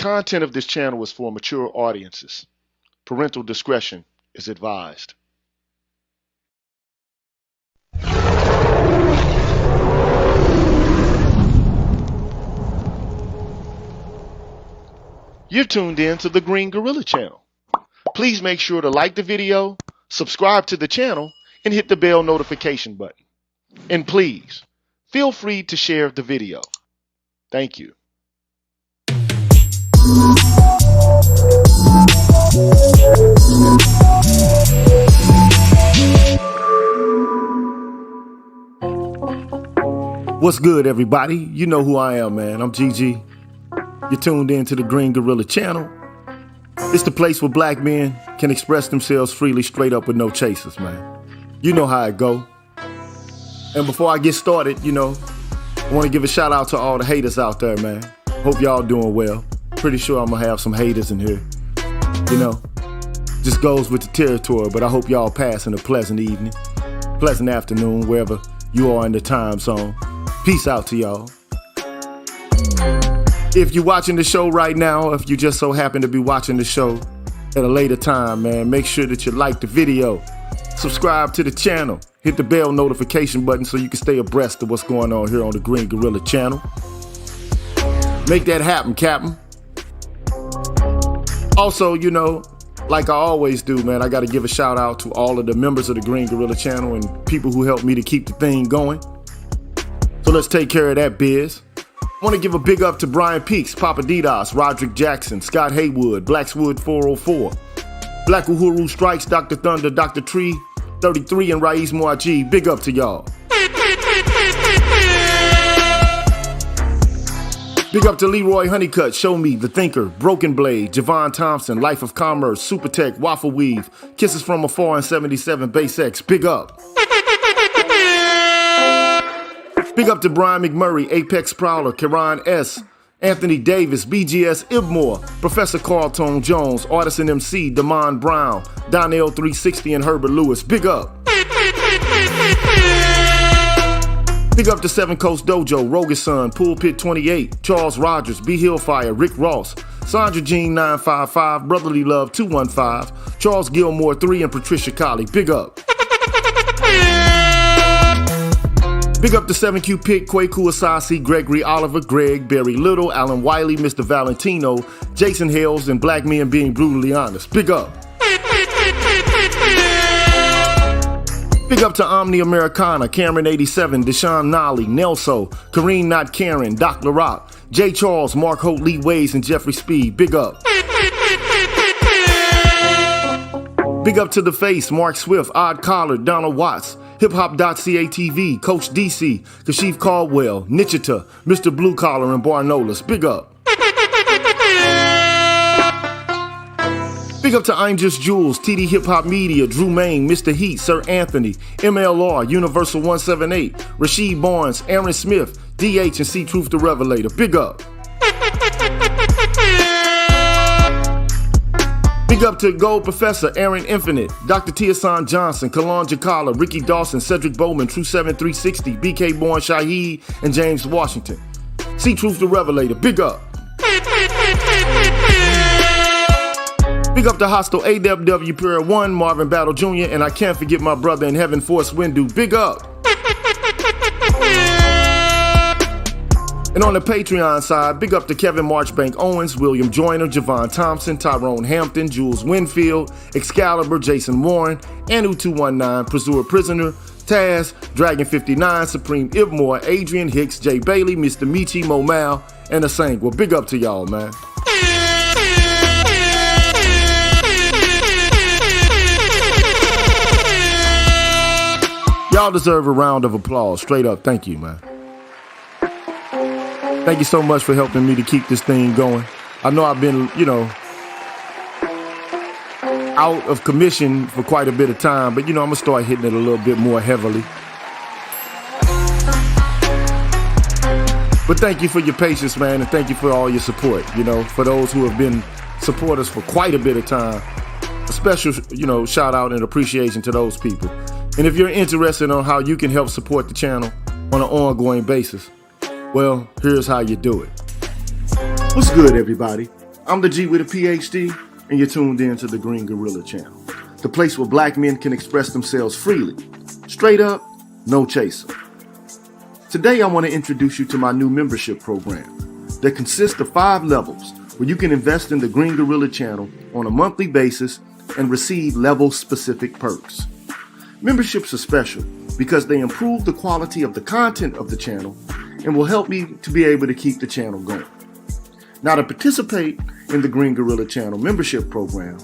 content of this channel is for mature audiences. Parental discretion is advised. You're tuned in to the Green Gorilla channel. Please make sure to like the video, subscribe to the channel, and hit the bell notification button. And please, feel free to share the video. Thank you. What's good, everybody? You know who I am, man. I'm GG. You're tuned in to the Green Gorilla channel. It's the place where black men can express themselves freely, straight up with no chasers, man. You know how it go. And before I get started, I want to give a shout out to all the haters out there, man. Hope y'all doing well. Pretty sure I'm gonna have some haters in here. Just goes with the territory, but I hope y'all passing a pleasant evening, pleasant afternoon, wherever you are in the time zone. Peace out to y'all. If you're watching the show right now, if you just so happen to be watching the show at a later time, man, make sure that you like the video, subscribe to the channel, hit the bell notification button so you can stay abreast of what's going on here on the Green Gorilla channel. Make that happen, Captain. Also, like I always do, man, I got to give a shout out to all of the members of the Green Gorilla channel and people who helped me to keep the thing going. So let's take care of that biz. I want to give a big up to Brian Peaks, Papa Didas, Roderick Jackson, Scott Haywood, Blackswood 404, Black Uhuru Strikes, Dr. Thunder, Dr. Tree 33, and Raiz Muaji. Big up to y'all. Big up to Leroy Honeycutt, Show Me, The Thinker, Broken Blade, Javon Thompson, Life of Commerce, Super Tech, Waffle Weave, Kisses from Afar, and 77 Base X. Big up. Big up to Brian McMurray, Apex Prowler, Karan S., Anthony Davis, BGS Ibmore, Professor Carlton Jones, Artisan MC, Damon Brown, Donnell 360, and Herbert Lewis. Big up. Big up to Seven Coast Dojo, Rogason, Pulpit 28, Charles Rogers, B Hillfire, Rick Ross, Sandra Jean 955, Brotherly Love 215, Charles Gilmore 3, and Patricia Colley. Big up. Big up to 7Q Pick, Kwaku Asasi, Gregory Oliver, Greg, Barry Little, Alan Wiley, Mr. Valentino, Jason Hales, and Black Men Being Brutally Honest. Big up. Big up to Omni Americana, Cameron 87, Deshaun Nolly, Nelso, Kareem Not Karen, Doc LaRock, J. Charles, Mark Holt, Lee Ways, and Jeffrey Speed. Big up. Big up to The Face, Mark Swift, Odd Collar, Donald Watts, HipHop.CATV, Coach DC, Kashif Caldwell, Nichita, Mr. Blue Collar, and Barnolas. Big up. Big up to I'm Just Jules, TD Hip Hop Media, Drew Main, Mr. Heat, Sir Anthony, MLR, Universal 178, Rasheed Barnes, Aaron Smith, DH, and C Truth the Revelator. Big up. Big up to Gold Professor, Aaron Infinite, Dr. Tiasan Johnson, Kalon Jakala, Ricky Dawson, Cedric Bowman, True 7360, BK Born Shaheed, and James Washington. C Truth the Revelator. Big up. Big up to Hostile AWW Pure 1, Marvin Battle Jr., and I can't forget my brother in heaven, Force Windu. Big up. And on the Patreon side, big up to Kevin Marchbank Owens, William Joyner, Javon Thompson, Tyrone Hampton, Jules Winfield, Excalibur, Jason Warren, Anu219, Pursuer Prisoner, Taz, Dragon 59, Supreme Ibmore, Adrian Hicks, Jay Bailey, Mr. Michi, Mo Mal, and Asang. Well, big up to y'all, man. Y'all deserve a round of applause. Straight up, thank you, man. Thank you so much for helping me to keep this thing going. I know I've been, out of commission for quite a bit of time, but I'm gonna start hitting it a little bit more heavily. But thank you for your patience, man, and thank you for all your support. For those who have been supporters for quite a bit of time, a special, shout out and appreciation to those people. And if you're interested on how you can help support the channel on an ongoing basis, well, here's how you do it. What's good, everybody? I'm the G with a PhD, and you're tuned in to the Green Gorilla Channel, the place where black men can express themselves freely. Straight up, no chaser. Today, I want to introduce you to my new membership program that consists of 5 levels where you can invest in the Green Gorilla Channel on a monthly basis and receive level-specific perks. Memberships are special because they improve the quality of the content of the channel and will help me to be able to keep the channel going. Now, to participate in the Green Gorilla Channel membership program,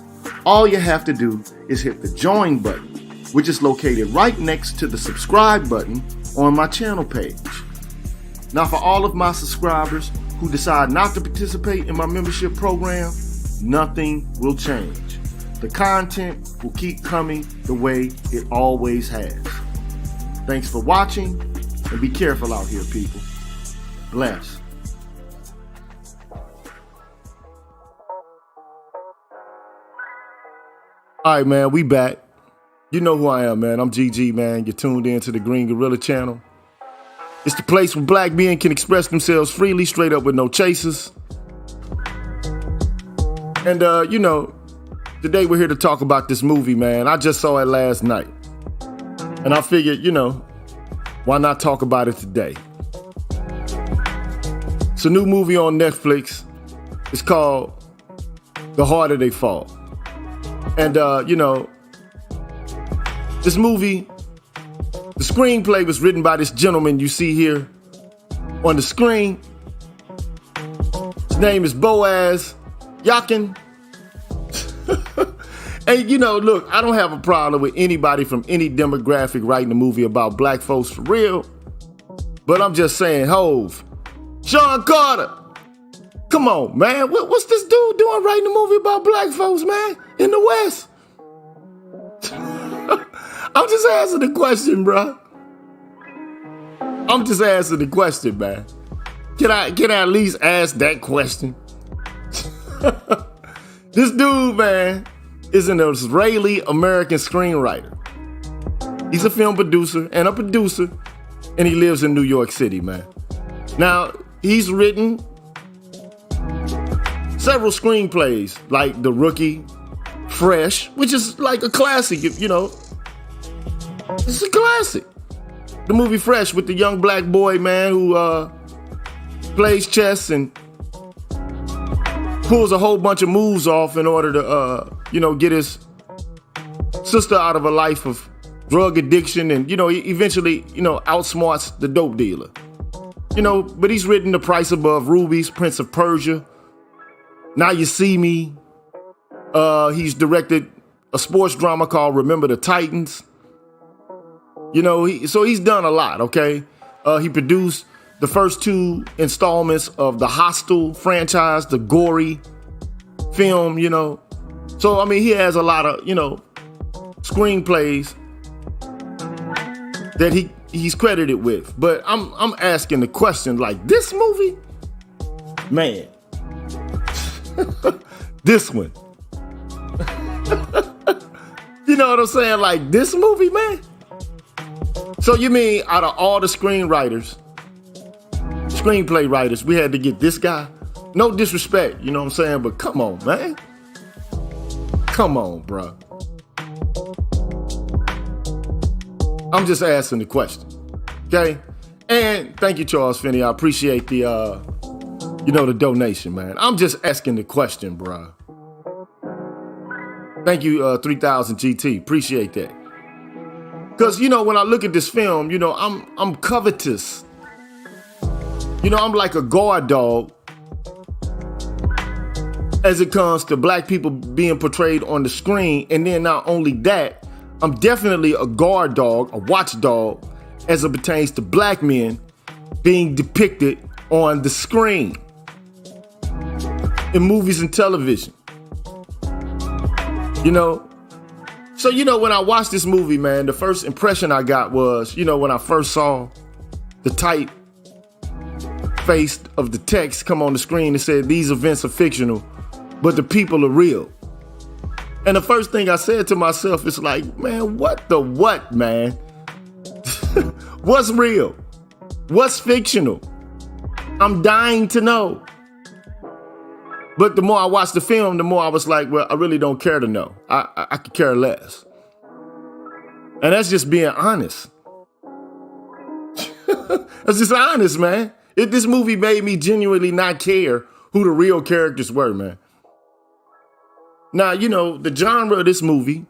all you have to do is hit the join button, which is located right next to the subscribe button on my channel page. Now, for all of my subscribers who decide not to participate in my membership program, nothing will change. The content will keep coming the way it always has. Thanks for watching, and be careful out here, people. Bless. All right, man, we back. You know who I am, man. I'm GG, man. You're tuned in to the Green Gorilla Channel. It's the place where black men can express themselves freely, straight up with no chasers. And, today we're here to talk about this movie, man. I just saw it last night. And I figured, why not talk about it today? It's a new movie on Netflix. It's called The Harder They Fall. And, this movie, the screenplay was written by this gentleman you see here on the screen. His name is Boaz Yakin. And look, I don't have a problem with anybody from any demographic writing a movie about black folks for real. But I'm just saying, Hove, Sean Carter, come on, man. What's this dude doing writing a movie about black folks, man, in the West? I'm just asking the question, bro. I'm just asking the question, man. Can I at least ask that question? This dude, man, is an Israeli-American screenwriter. He's a film producer, and he lives in New York City, man. Now, he's written several screenplays, like The Rookie, Fresh, which is like a classic, It's a classic. The movie Fresh with the young black boy, man, who plays chess and pulls a whole bunch of moves off in order to, get his sister out of a life of drug addiction and, he eventually, outsmarts the dope dealer. But he's written The Price Above Rubies, Prince of Persia, Now You See Me. He's directed a sports drama called Remember the Titans. So he's done a lot, okay? He produced the first 2 installments of the Hostel franchise, the gory film, So, he has a lot of, screenplays that he's credited with. But I'm asking the question, like, this movie? Man. This one. You know what I'm saying? Like, this movie, man? So you mean out of all the screenplay writers, we had to get this guy? No disrespect, you know what I'm saying? But come on, man. Come on, bro. I'm just asking the question, okay? And thank you, Charles Finney. I appreciate the, the donation, man. I'm just asking the question, bro. Thank you, 3000 GT. Appreciate that. Because, when I look at this film, I'm covetous. I'm like a guard dog as it comes to black people being portrayed on the screen. And then not only that, I'm definitely a guard dog, a watchdog, as it pertains to black men being depicted on the screen in movies and television. So, when I watched this movie, man, the first impression I got was, when I first saw the type face of the text come on the screen that said, these events are fictional, but the people are real. And the first thing I said to myself is like, man, what, man? What's real? What's fictional? I'm dying to know. But the more I watched the film, the more I was like, well, I really don't care to know. I could care less. And that's just being honest. That's just honest, man. This movie made me genuinely not care who the real characters were, man. Now, you know, the genre of this movie,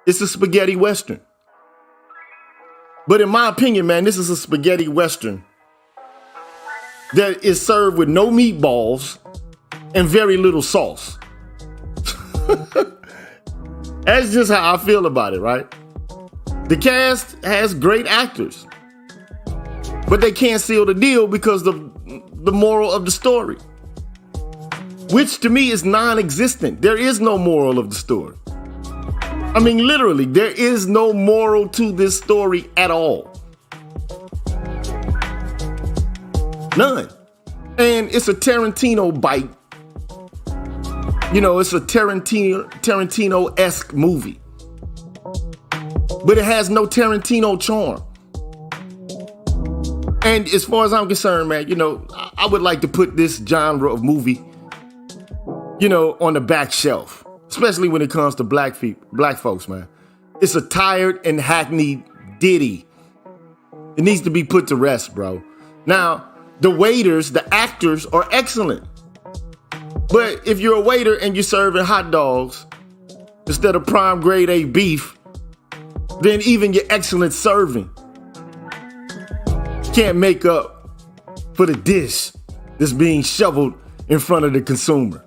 it's a spaghetti western. But in my opinion, man, this is a spaghetti western that is served with no meatballs and very little sauce. That's just how I feel about it, right? The cast has great actors, but they can't seal the deal because of the moral of the story, which to me is non-existent. There is no moral of the story. I mean, literally, there is no moral to this story at all. None. And it's a Tarantino bite. You know, it's a Tarantino-esque movie. But it has no Tarantino charm. And as far as I'm concerned, man, you know, I would like to put this genre of movie, you know, on the back shelf, especially when it comes to black folks, man. It's a tired and hackneyed ditty. It needs to be put to rest, bro. Now, the waiters, the actors are excellent. But if you're a waiter and you're serving hot dogs instead of prime grade A beef, then even your excellent serving can't make up for the dish that's being shoveled in front of the consumer.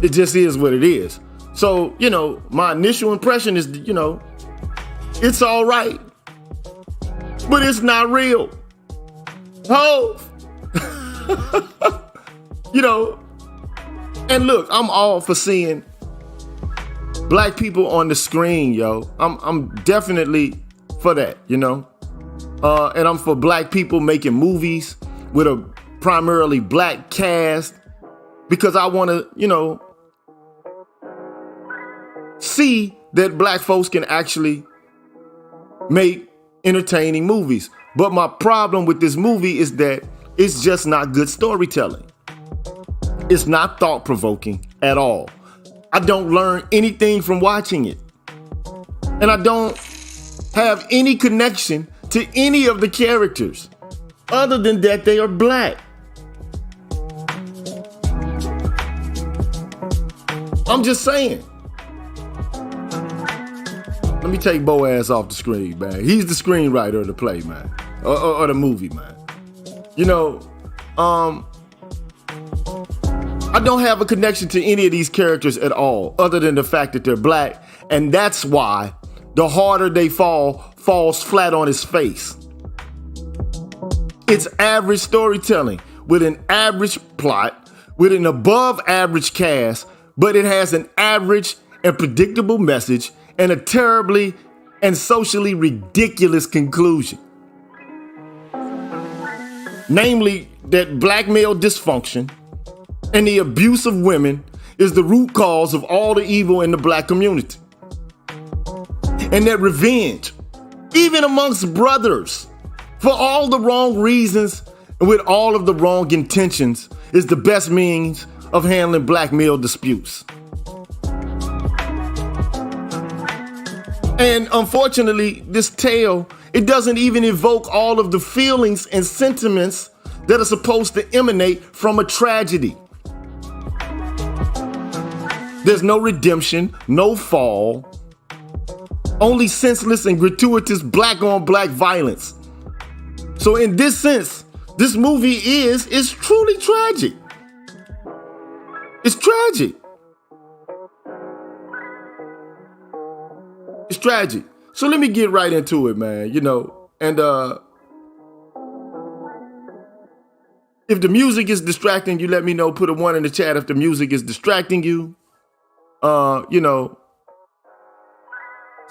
It just is what it is. So, you know, my initial impression is, you know, it's all right, but it's not real. Oh, you know, and look, I'm all for seeing black people on the screen, yo. I'm definitely for that, you know. And I'm for black people making movies with a primarily black cast because I want to, you know, see that black folks can actually make entertaining movies. But my problem with this movie is that it's just not good storytelling. It's not thought-provoking at all. I don't learn anything from watching it. And I don't have any connection to any of the characters other than that they are black. I'm just saying. Let me take Boaz off the screen, man. He's the screenwriter of the play, man. Or the movie, man. You know, I don't have a connection to any of these characters at all, other than the fact that they're black. And that's why the harder they falls flat on his face. It's average storytelling with an average plot, with an above average cast, but it has an average and predictable message and a terribly and socially ridiculous conclusion. Namely, that black male dysfunction and the abuse of women is the root cause of all the evil in the black community. And that revenge, even amongst brothers, for all the wrong reasons and with all of the wrong intentions, is the best means of handling black male disputes. And unfortunately, this tale, it doesn't even evoke all of the feelings and sentiments that are supposed to emanate from a tragedy. There's no redemption, no fall, only senseless and gratuitous black on black violence. So in this sense, this movie is truly tragic. It's tragic. It's tragic. So let me get right into it, man, you know, and if the music is distracting you, let me know, put a 1 in the chat if the music is distracting you. You know,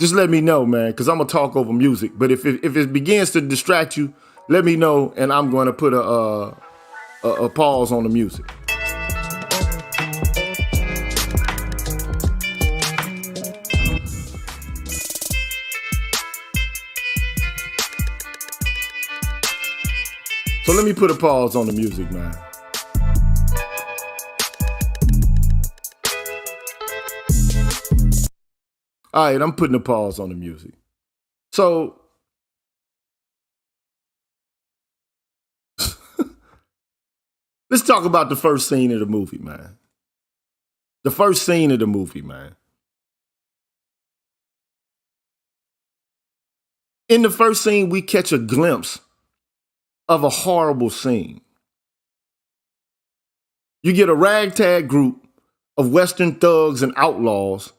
just let me know, man, because I'm going to talk over music. But if it begins to distract you, let me know, and I'm going to put a pause on the music. So let me put a pause on the music, man. All right, I'm putting a pause on the music. So let's talk about the first scene of the movie, man. The first scene of the movie, man. In the first scene, we catch a glimpse of a horrible scene. You get a ragtag group of Western thugs and outlaws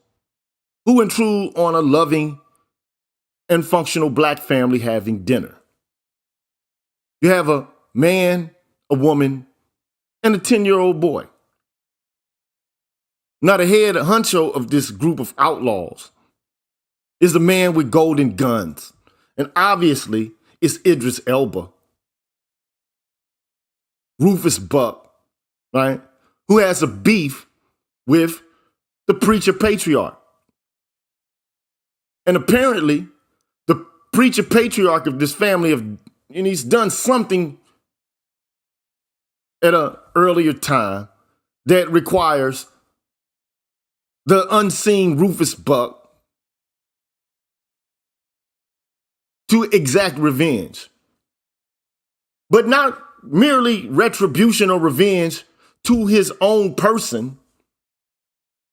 who intrude on a loving and functional black family having dinner. You have a man, a woman, and a 10-year-old boy. Now, the head honcho of this group of outlaws is a man with golden guns. And obviously, it's Idris Elba, Rufus Buck, right? Who has a beef with the preacher patriarch. And apparently, the preacher patriarch of this family, and he's done something at an earlier time that requires the unseen Rufus Buck to exact revenge. But not merely retribution or revenge to his own person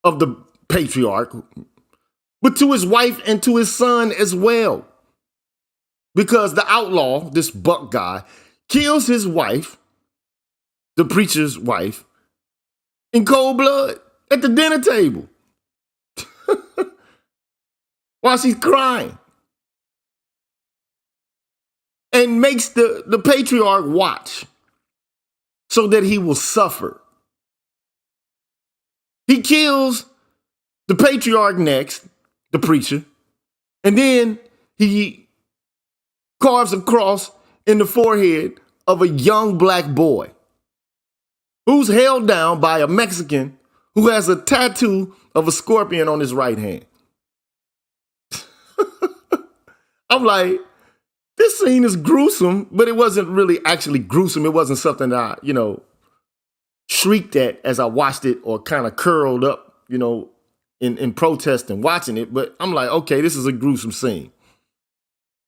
of the patriarch, but to his wife and to his son as well. Because the outlaw, this Buck guy, kills his wife, the preacher's wife, in cold blood at the dinner table while she's crying. And makes the patriarch watch so that he will suffer. He kills the patriarch next, the preacher, and then he carves a cross in the forehead of a young black boy who's held down by a Mexican who has a tattoo of a scorpion on his right hand. I'm like, this scene is gruesome, but it wasn't really actually gruesome. It wasn't something that I, shrieked at as I watched it or kind of curled up, in protest and watching it. But I'm like, okay, this is a gruesome scene.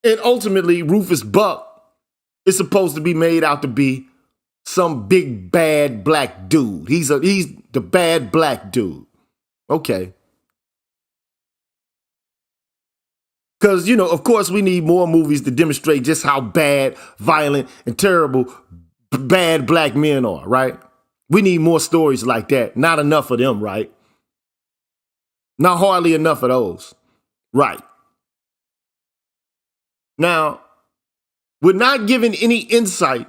And ultimately, Rufus Buck is supposed to be made out to be some big bad black dude. He's the bad black dude. Okay. Because, of course, we need more movies to demonstrate just how bad, violent, and terrible bad black men are, right? We need more stories like that. Not enough of them, right? Not hardly enough of those. Right. Now, we're not given any insight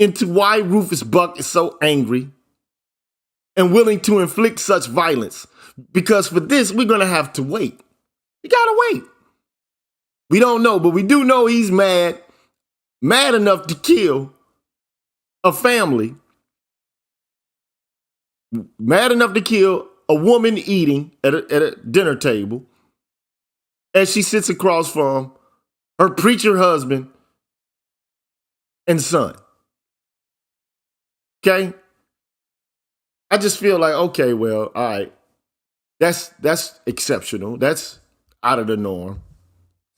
into why Rufus Buck is so angry and willing to inflict such violence. Because for this, we're going to have to wait. We got to wait. We don't know, but we do know he's mad enough to kill a family, mad enough to kill a woman eating at a dinner table as she sits across from her preacher husband and son. Okay? I just feel like, okay, well, all right, that's exceptional. That's out of the norm.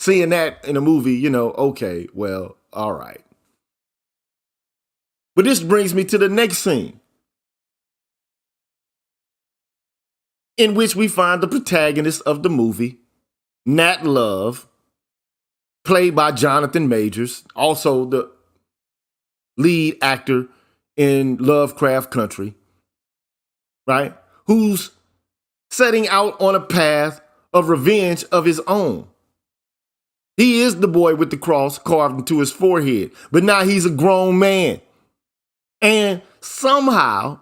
Seeing that in a movie, okay, well, all right. But this brings me to the next scene, in which we find the protagonist of the movie, Nat Love, played by Jonathan Majors, also the lead actor in Lovecraft Country, right? Who's setting out on a path of revenge of his own. He is the boy with the cross carved into his forehead, but now he's a grown man. And somehow,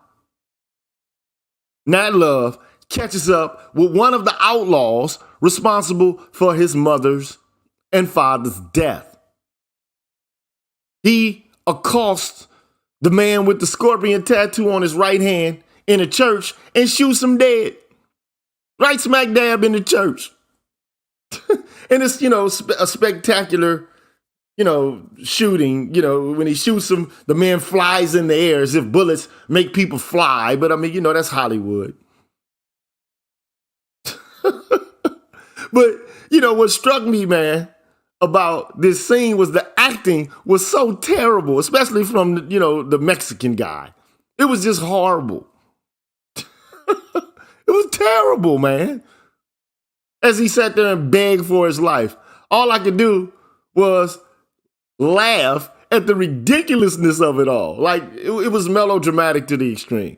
Nat Love catches up with one of the outlaws responsible for his mother's and father's death. He accosts the man with the scorpion tattoo on his right hand in a church and shoots him dead. Right smack dab in the church. And it's, a spectacular, shooting, when he shoots him, the man flies in the air as if bullets make people fly. But that's Hollywood. But what struck me, man, about this scene was the acting was so terrible, especially from the Mexican guy. It was just horrible. It was terrible, man. As he sat there and begged for his life, all I could do was laugh at the ridiculousness of it all. Like it was melodramatic to the extreme.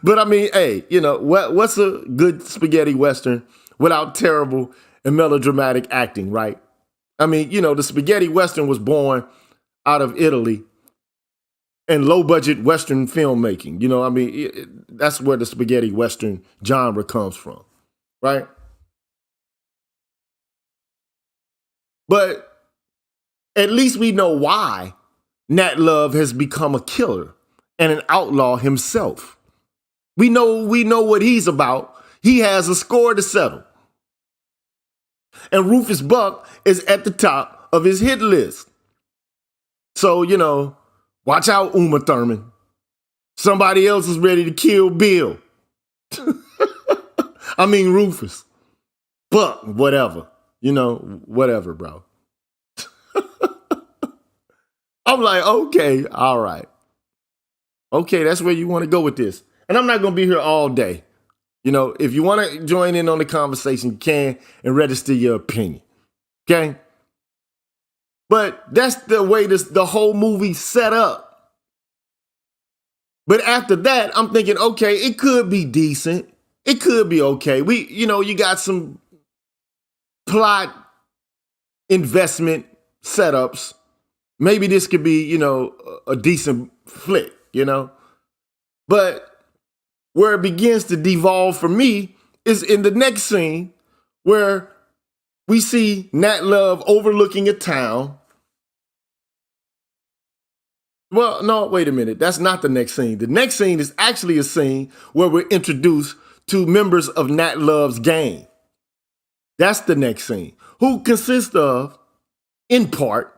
But I mean, hey, what's a good spaghetti western without terrible and melodramatic acting, right? I mean, the spaghetti western was born out of Italy and low budget western filmmaking. I mean, that's where the spaghetti western genre comes from, right? But at least we know why Nat Love has become a killer and an outlaw himself. We know what he's about. He has a score to settle. And Rufus Buck is at the top of his hit list. So, watch out, Uma Thurman. Somebody else is ready to kill Bill. I mean, Rufus. Buck, whatever. Whatever, bro. I'm like, okay, all right. Okay, that's where you want to go with this. And I'm not going to be here all day. If you want to join in on the conversation, you can, and register your opinion. Okay? But that's the way the whole movie set up. But after that, I'm thinking, okay, it could be decent. It could be okay. You got some plot investment setups. Maybe this could be, a decent flick, But where it begins to devolve for me is in the next scene where we see Nat Love overlooking a town. Well, no, wait a minute. That's not the next scene. The next scene is actually a scene where we're introduced to members of Nat Love's gang. That's the next scene, who consists of, in part,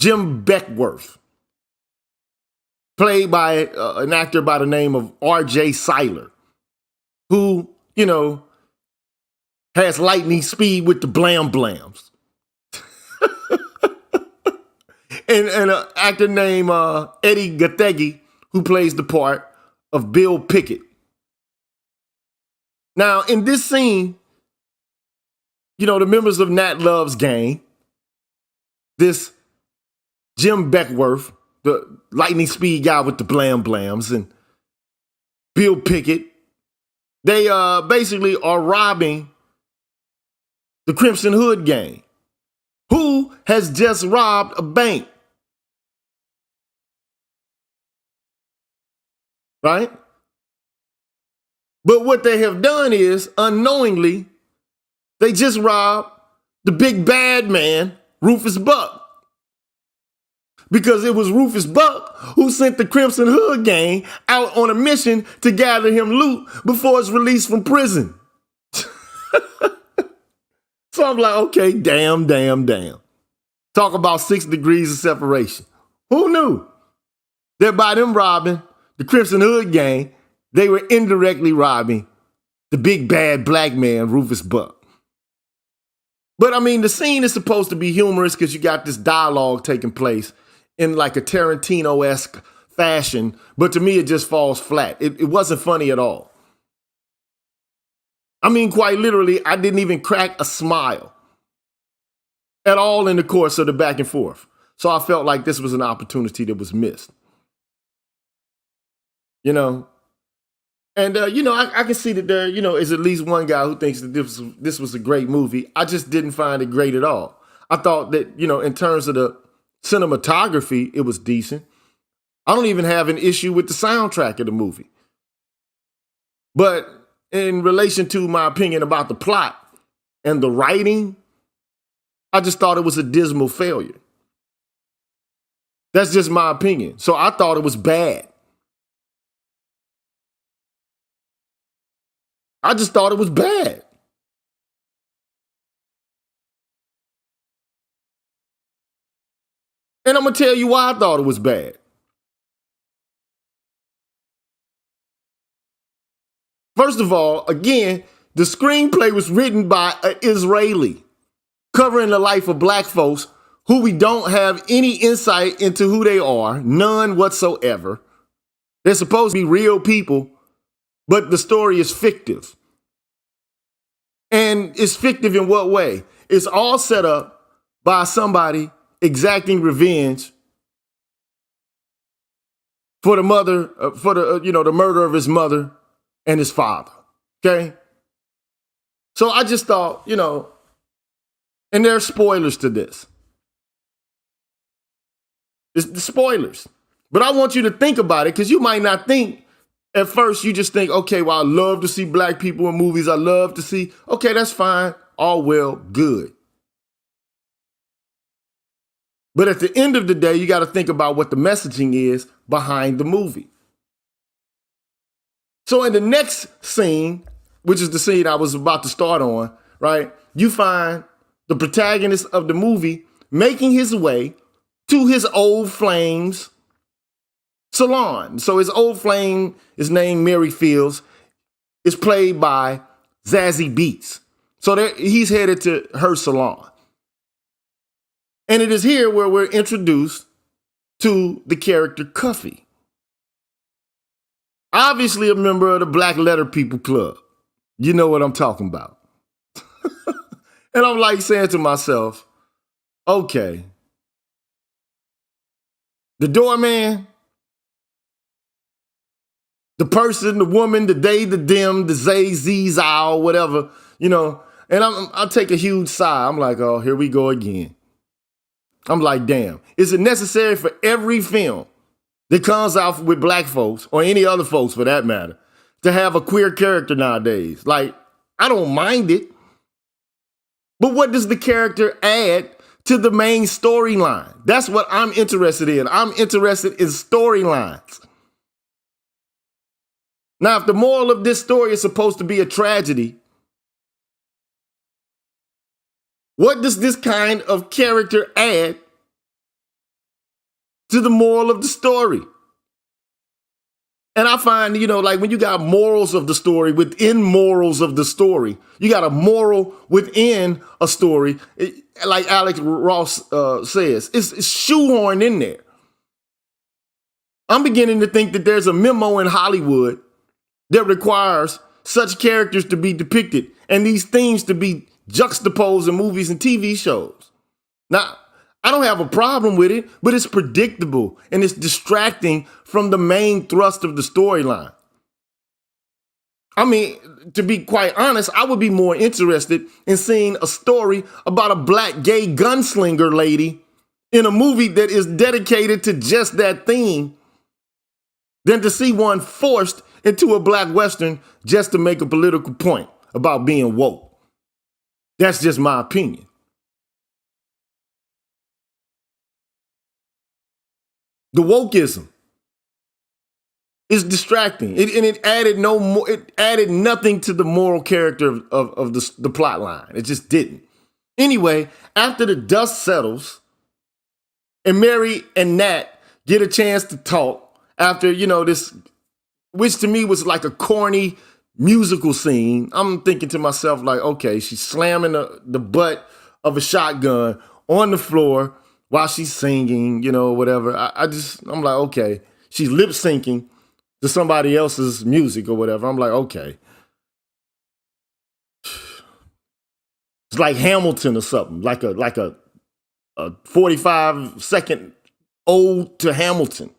Jim Beckworth, played by an actor by the name of R.J. Seiler, who, has lightning speed with the blam blams. and an actor named Eddie Gathegi, who plays the part of Bill Pickett. Now, in this scene, the members of Nat Love's gang, this Jim Beckworth, the lightning speed guy with the blam blams, and Bill Pickett, they basically are robbing the Crimson Hood gang, who has just robbed a bank. Right? But what they have done is, unknowingly, they just robbed the big bad man, Rufus Buck. Because it was Rufus Buck who sent the Crimson Hood gang out on a mission to gather him loot before his release from prison. So I'm like, okay, damn. Talk about 6 degrees of separation. Who knew that by them robbing the Crimson Hood gang, they were indirectly robbing the big bad black man, Rufus Buck? But I mean, the scene is supposed to be humorous because you got this dialogue taking place in like a Tarantino-esque fashion, but to me, it just falls flat. It wasn't funny at all. I mean, quite literally, I didn't even crack a smile at all in the course of the back and forth. So I felt like this was an opportunity that was missed. And, I can see that there, is at least one guy who thinks that this was a great movie. I just didn't find it great at all. I thought that, in terms of the cinematography, it was decent. I don't even have an issue with the soundtrack of the movie. But in relation to my opinion about the plot and the writing, I just thought it was a dismal failure. That's just my opinion. So I thought it was bad. I just thought it was bad. And I'm going to tell you why I thought it was bad. First of all, again, the screenplay was written by an Israeli, covering the life of black folks who we don't have any insight into who they are, none whatsoever. They're supposed to be real people, but the story is fictive. And it's fictive in what way? It's all set up by somebody exacting revenge for the mother, the murder of his mother and his father. Okay? So I just thought, and there are spoilers to this. It's the spoilers. But I want you to think about it, because you might not think at first, you just think, okay, well, I love to see black people in movies. I love to see, okay, that's fine. All well, good. But at the end of the day, you got to think about what the messaging is behind the movie. So in the next scene, which is the scene I was about to start on, right, you find the protagonist of the movie making his way to his old flame's salon. So his old flame is named Mary Fields. It's played by Zazie Beetz. So he's headed to her salon. And it is here where we're introduced to the character Cuffy. Obviously a member of the Black Letter People Club. You know what I'm talking about. And I'm like saying to myself, okay, the doorman, the person, the woman, the they, the them, the they, z's, owl, whatever, and I'll take a huge sigh. I'm like, oh, here we go again. I'm like, damn, is it necessary for every film that comes out with black folks, or any other folks for that matter, to have a queer character nowadays? Like, I don't mind it. But what does the character add to the main storyline? That's what I'm interested in. I'm interested in storylines. Now, if the moral of this story is supposed to be a tragedy, what does this kind of character add to the moral of the story? And I find, like when you got morals of the story within morals of the story, you got a moral within a story, like Alex Ross says, it's shoehorned in there. I'm beginning to think that there's a memo in Hollywood that requires such characters to be depicted and these themes to be juxtaposed in movies and TV shows. Now, I don't have a problem with it, but it's predictable and it's distracting from the main thrust of the storyline. I mean, to be quite honest, I would be more interested in seeing a story about a black gay gunslinger lady in a movie that is dedicated to just that theme than to see one forced into a black Western just to make a political point about being woke. That's just my opinion. The wokeism is distracting. It added no more. It added nothing to the moral character of the plot line. It just didn't. Anyway, after the dust settles and Mary and Nat get a chance to talk after, this, which to me was like a corny musical scene, I'm thinking to myself like, okay, she's slamming the butt of a shotgun on the floor while she's singing, whatever. I'm like, okay, she's lip syncing to somebody else's music or whatever. I'm like, okay. It's like Hamilton or something, like a 45-second ode to Hamilton.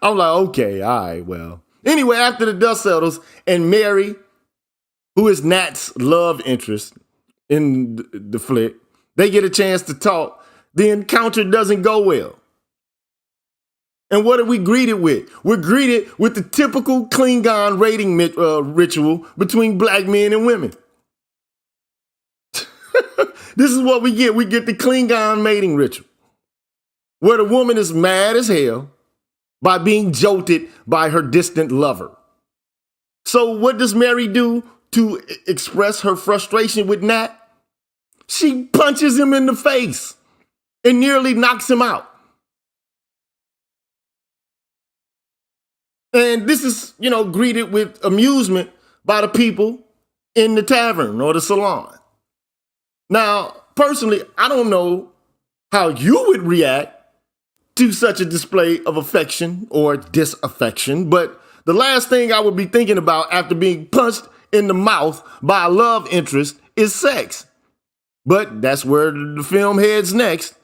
I'm like, okay, all right, well. Anyway, after the dust settles and Mary, who is Nat's love interest in the flick, they get a chance to talk. The encounter doesn't go well. And what are we greeted with? We're greeted with the typical Klingon rating ritual between black men and women. This is what we get. We get the Klingon mating ritual, where the woman is mad as hell by being jolted by her distant lover. So what does Mary do to express her frustration with Nat? She punches him in the face and nearly knocks him out. And this is, greeted with amusement by the people in the tavern or the salon. Now, personally, I don't know how you would react to such a display of affection or disaffection, but the last thing I would be thinking about after being punched in the mouth by a love interest is sex. But that's where the film heads next.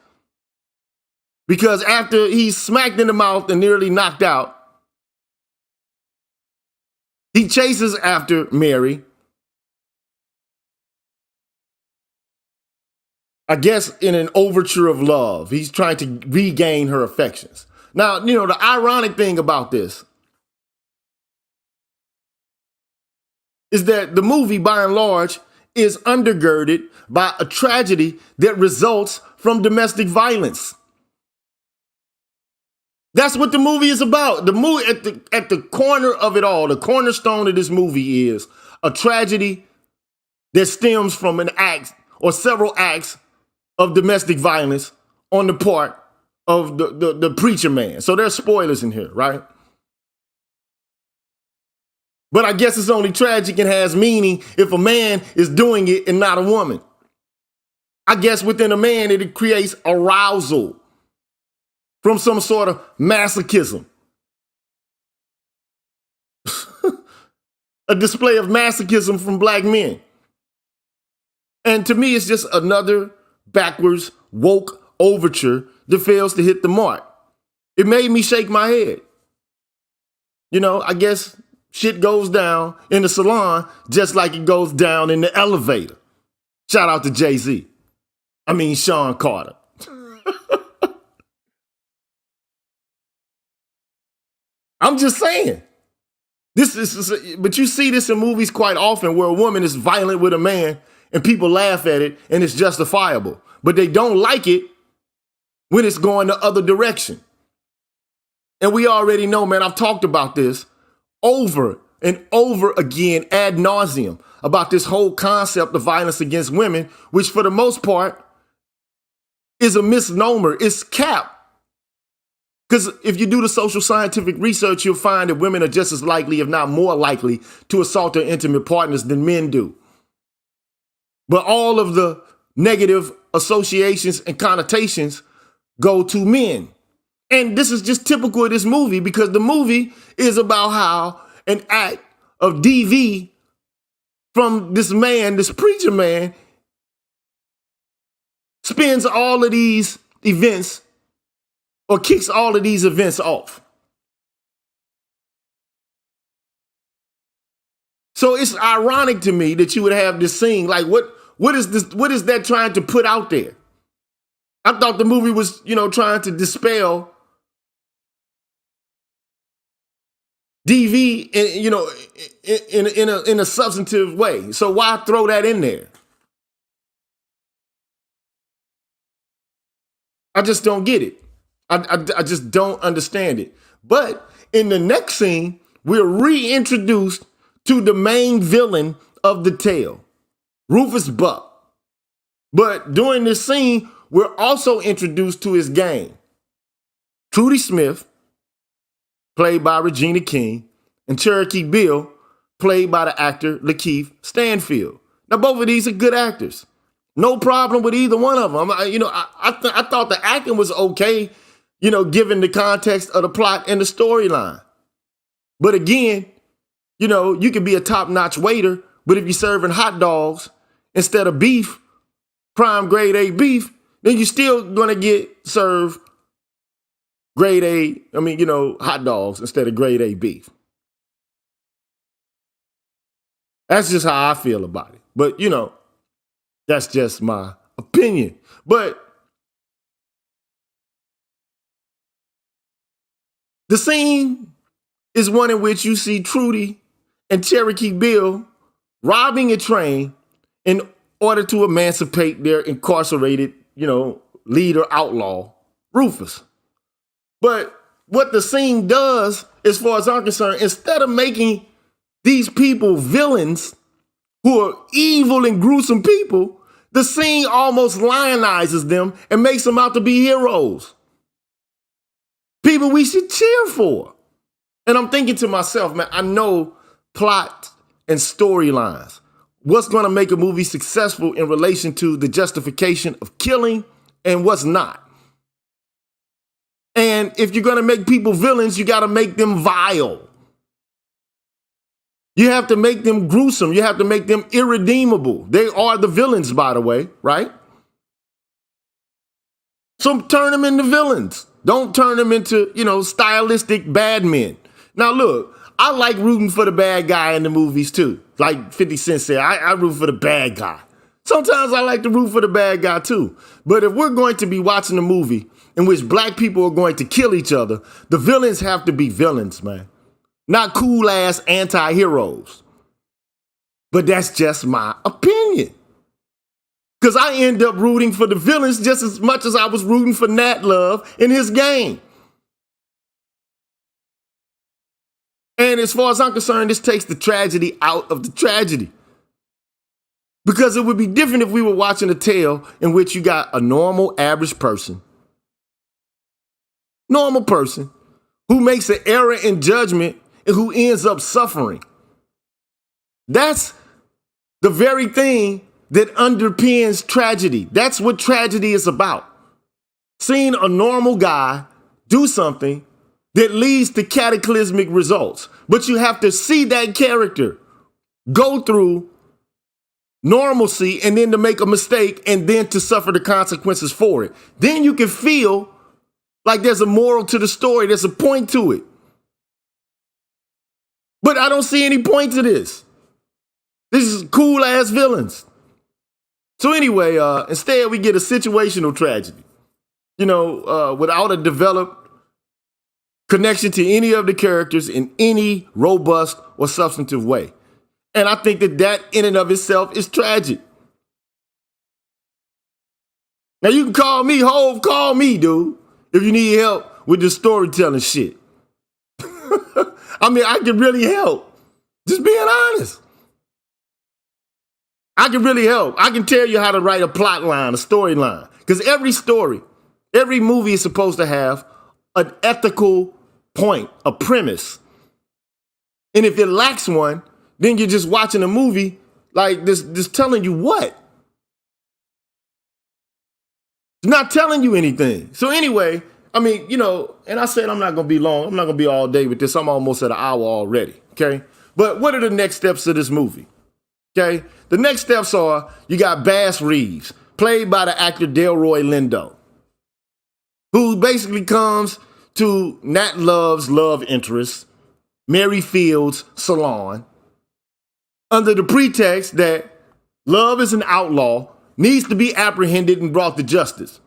Because after he's smacked in the mouth and nearly knocked out, he chases after Mary, I guess in an overture of love. He's trying to regain her affections. Now, the ironic thing about this is that the movie, by and large, is undergirded by a tragedy that results from domestic violence. That's what the movie is about. The movie at the corner of it all, the cornerstone of this movie is a tragedy that stems from an act or several acts of domestic violence on the part of the preacher man. So there's spoilers in here, right? But I guess it's only tragic and has meaning if a man is doing it and not a woman. I guess within a man, it creates arousal from some sort of masochism. A display of masochism from black men. And to me, it's just another backwards, woke overture that fails to hit the mark. It made me shake my head. I guess shit goes down in the salon just like it goes down in the elevator. Shout out to Jay-Z. I mean, Sean Carter. I'm just saying. But you see this in movies quite often where a woman is violent with a man and people laugh at it and it's justifiable. But they don't like it when it's going the other direction. And we already know, man, I've talked about this over and over again ad nauseum about this whole concept of violence against women, which for the most part is a misnomer. It's cap. Because if you do the social scientific research, you'll find that women are just as likely, if not more likely, to assault their intimate partners than men do. But all of the negative associations and connotations go to men. And this is just typical of this movie because the movie is about how an act of DV from this man, this preacher man, spins all of these events or kicks all of these events off. So it's ironic to me that you would have this scene. Like, what is this? What is that trying to put out there? I thought the movie was, trying to dispel DV, in a substantive way. So why throw that in there? I just don't get it. I just don't understand it. But in the next scene, we're reintroduced to the main villain of the tale, Rufus Buck. But during this scene, we're also introduced to his gang. Trudy Smith, played by Regina King, and Cherokee Bill, played by the actor Lakeith Stanfield. Now, both of these are good actors. No problem with either one of them. I thought the acting was okay, given the context of the plot and the storyline. But again, you can be a top-notch waiter, but if you're serving hot dogs instead of beef, prime grade A beef, then you're still going to get served grade A, hot dogs instead of grade A beef. That's just how I feel about it. But, that's just my opinion. But the scene is one in which you see Trudy and Cherokee Bill robbing a train in order to emancipate their incarcerated, leader outlaw, Rufus. But what the scene does, as far as I'm concerned, instead of making these people villains who are evil and gruesome people, the scene almost lionizes them and makes them out to be heroes. People we should cheer for. And I'm thinking to myself, man, I know plot and storylines. What's going to make a movie successful in relation to the justification of killing and what's not. And if you're going to make people villains, you got to make them vile. You have to make them gruesome. You have to make them irredeemable. They are the villains, by the way, right? So turn them into villains. Don't turn them into, stylistic bad men. Now, look, I like rooting for the bad guy in the movies, too. Like 50 Cent said, I root for the bad guy. Sometimes I like to root for the bad guy, too. But if we're going to be watching a movie in which black people are going to kill each other, the villains have to be villains, man. Not cool-ass anti-heroes. But that's just my opinion. Because I end up rooting for the villains just as much as I was rooting for Nat Love in his game. And as far as I'm concerned, this takes the tragedy out of the tragedy. Because it would be different if we were watching a tale in which you got a normal, average person, who makes an error in judgment and who ends up suffering. That's the very thing that underpins tragedy. That's what tragedy is about. Seeing a normal guy do something that leads to cataclysmic results. But you have to see that character go through normalcy and then to make a mistake and then to suffer the consequences for it. Then you can feel like there's a moral to the story. There's a point to it. But I don't see any point to this. This is cool ass villains. So anyway, instead we get a situational tragedy, without a developed connection to any of the characters in any robust or substantive way. And I think that in and of itself is tragic. Now you can call me Hove, call me, dude, if you need help with the storytelling shit. I mean, I can really help. Just being honest. I can really help. I can tell you how to write a plot line, a storyline. Because every movie is supposed to have an ethical point, a premise. And if it lacks one, then you're just watching a movie like this telling you what? It's not telling you anything. So anyway, I mean, and I said I'm not going to be long. I'm not going to be all day with this. I'm almost at an hour already, okay? But what are the next steps of this movie? Okay, the next steps are you got Bass Reeves, played by the actor Delroy Lindo, who basically comes to Nat Love's love interest, Mary Fields' salon, under the pretext that Love is an outlaw, needs to be apprehended and brought to justice.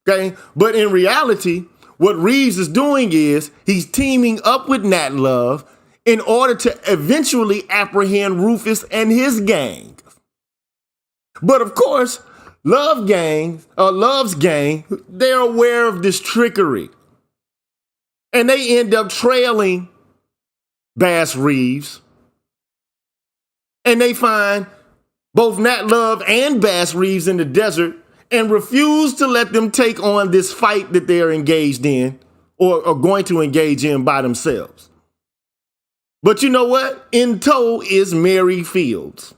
Okay, but in reality, what Reeves is doing is he's teaming up with Nat Love in order to eventually apprehend Rufus and his gang. But of course, Love's gang, they're aware of this trickery. And they end up trailing Bass Reeves. And they find both Nat Love and Bass Reeves in the desert and refuse to let them take on this fight that they're engaged in or are going to engage in by themselves. But you know what? In tow is Mary Fields,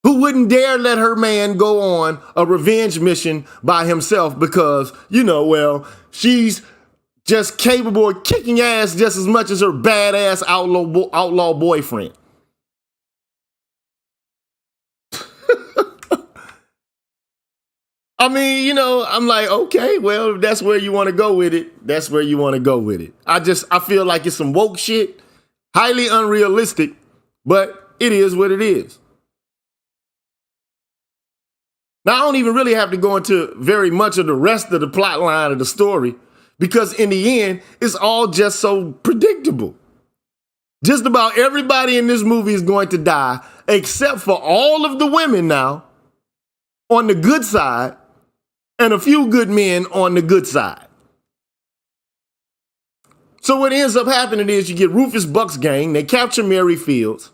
who wouldn't dare let her man go on a revenge mission by himself because, she's just capable of kicking ass just as much as her badass outlaw boyfriend. I mean, I'm like, okay, well, if that's where you want to go with it, that's where you want to go with it. I feel like it's some woke shit, highly unrealistic, but it is what it is. Now, I don't even really have to go into very much of the rest of the plot line of the story because in the end, it's all just so predictable. Just about everybody in this movie is going to die except for all of the women now on the good side and a few good men on the good side. So what ends up happening is you get Rufus Buck's gang, they capture Mary Fields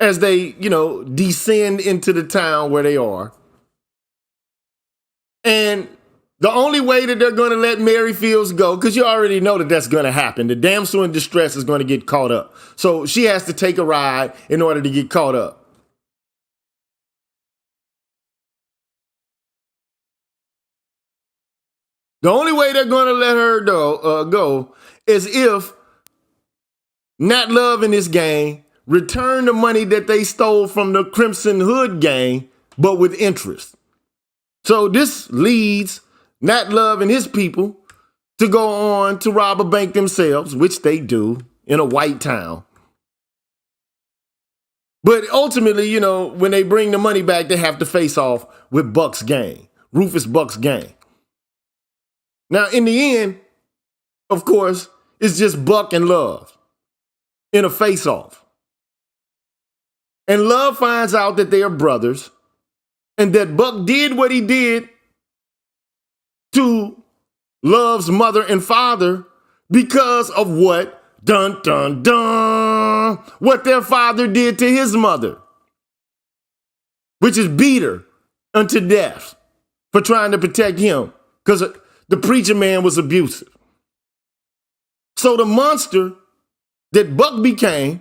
as they, descend into the town where they are. And The only way that they're going to let Mary Fields go, because you already know that that's going to happen. The damsel in distress is going to get caught up. So she has to take a ride in order to get caught up. The only way they're going to let her go is if Nat Love and his gang return the money that they stole from the Crimson Hood gang, but with interest. So this leads Nat Love and his people to go on to rob a bank themselves, which they do in a white town. But ultimately, you know, when they bring the money back, they have to face off with Buck's gang, Rufus Buck's gang. Now, in the end, of course, it's just Buck and Love in a face-off. And Love finds out that they are brothers and that Buck did what he did to Love's mother and father because of what? Dun, dun, dun. What their father did to his mother, which is beat her unto death for trying to protect him because the preacher man was abusive. So the monster that Buck became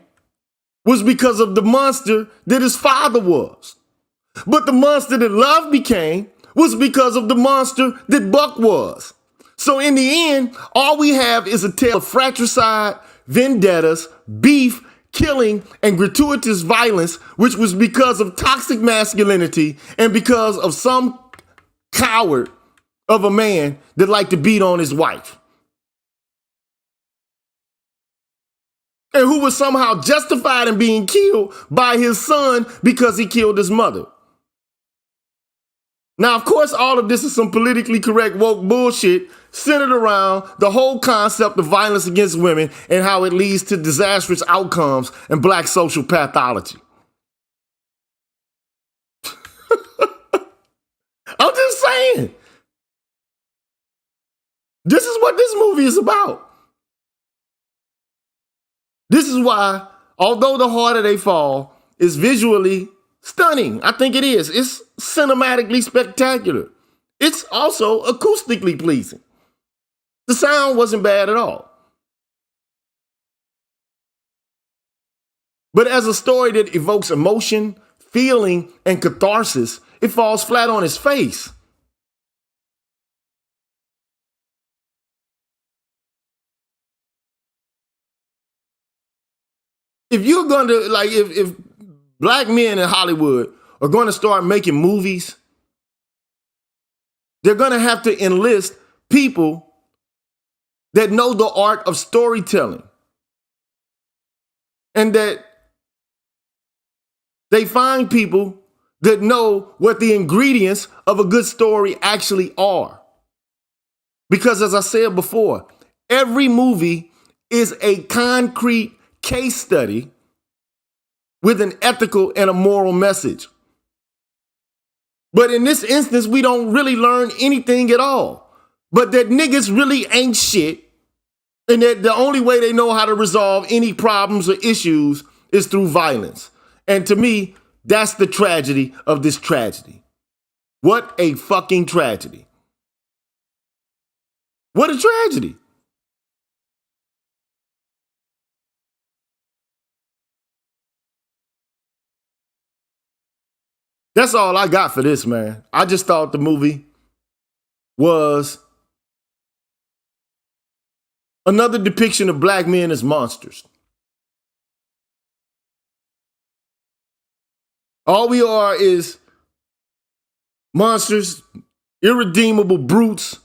was because of the monster that his father was. But the monster that Love became was because of the monster that Buck was. So in the end, all we have is a tale of fratricide, vendettas, beef, killing, and gratuitous violence, which was because of toxic masculinity and because of some coward of a man that liked to beat on his wife. And who was somehow justified in being killed by his son because he killed his mother. Now, of course, all of this is some politically correct woke bullshit centered around the whole concept of violence against women and how it leads to disastrous outcomes and black social pathology. I'm just saying. This is what this movie is about. This is why, although The Harder They Fall is visually stunning, I think it is. It's cinematically spectacular. It's also acoustically pleasing. The sound wasn't bad at all. But as a story that evokes emotion, feeling, and catharsis, it falls flat on its face. If you're going to, like, if black men in Hollywood are going to start making movies, they're going to have to enlist people that know the art of storytelling and that they find people that know what the ingredients of a good story actually are. Because as I said before, every movie is a concrete case study with an ethical and a moral message. But in this instance, we don't really learn anything at all. But that niggas really ain't shit, and that the only way they know how to resolve any problems or issues is through violence. And to me, that's the tragedy of this tragedy. What a fucking tragedy. What a tragedy. That's all I got for this, man. I just thought the movie was another depiction of black men as monsters. All we are is monsters, irredeemable brutes,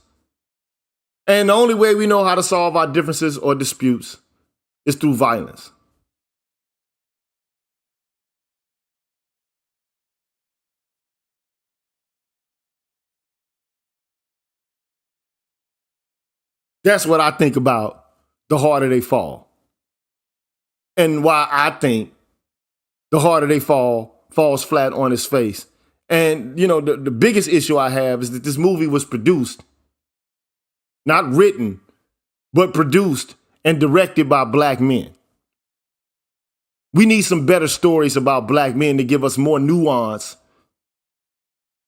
and the only way we know how to solve our differences or disputes is through violence. That's what I think about The Harder They Fall. And why I think The Harder They Fall falls flat on its face. And, you know, the biggest issue I have is that this movie was produced, not written, but produced and directed by black men. We need some better stories about black men to give us more nuance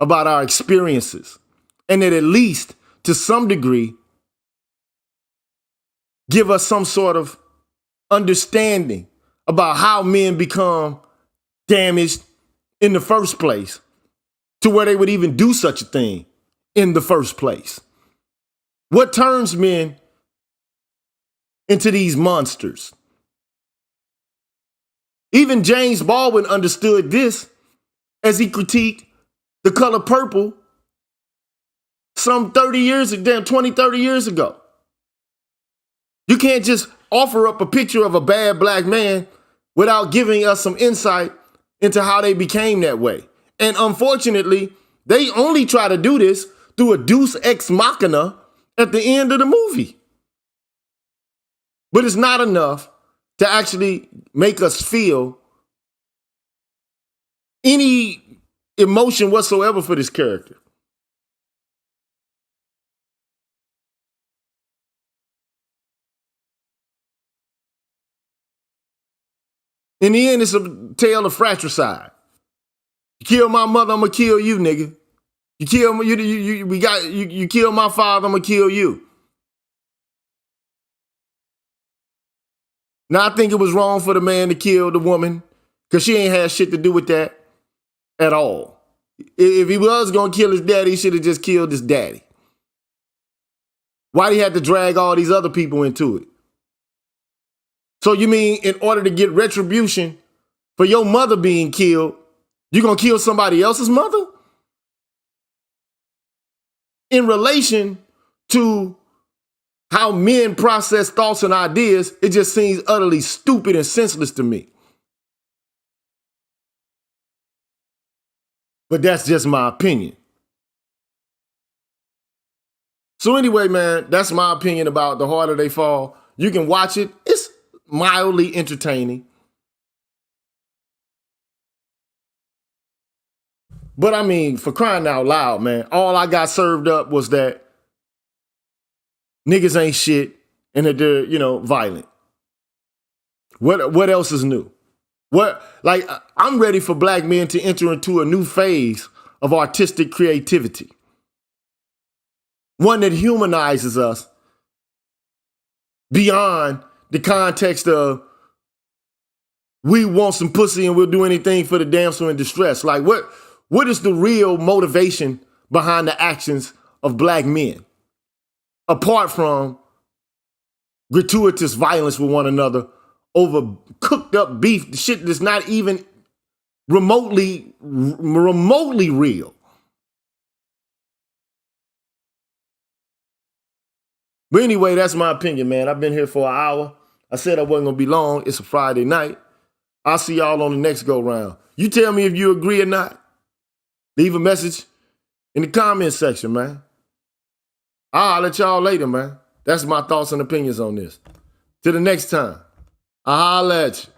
about our experiences. And that at least to some degree, give us some sort of understanding about how men become damaged in the first place to where they would even do such a thing in the first place. What turns men into these monsters? Even James Baldwin understood this as he critiqued The Color Purple some 30 years, damn 20, 30 years ago. You can't just offer up a picture of a bad black man without giving us some insight into how they became that way. And unfortunately, they only try to do this through a deus ex machina at the end of the movie. But it's not enough to actually make us feel any emotion whatsoever for this character. In the end, it's a tale of fratricide. You kill my mother, I'm gonna kill you, nigga. You kill me, you kill my father, I'm gonna kill you. Now, I think it was wrong for the man to kill the woman because she ain't had shit to do with that at all. If he was gonna kill his daddy, he should have just killed his daddy. Why he had to drag all these other people into it? So you mean in order to get retribution for your mother being killed, you're gonna kill somebody else's mother? In relation to how men process thoughts and ideas, it just seems utterly stupid and senseless to me. But that's just my opinion. So anyway, man, that's my opinion about The Harder They Fall. You can watch it. It's mildly entertaining. But I mean, for crying out loud, man, all I got served up was that niggas ain't shit and that they're, violent. What else is new? I'm ready for black men to enter into a new phase of artistic creativity. One that humanizes us beyond the context of we want some pussy and we'll do anything for the damsel in distress. Like what is the real motivation behind the actions of black men? Apart from gratuitous violence with one another over cooked up beef, shit that's not even remotely real. But anyway, that's my opinion, man. I've been here for an hour. I said I wasn't gonna be long. It's a Friday night. I'll see y'all on the next go round. You tell me if you agree or not. Leave a message in the comment section, man. I'll let y'all later, man. That's my thoughts and opinions on this. Till the next time, I'll holla at you.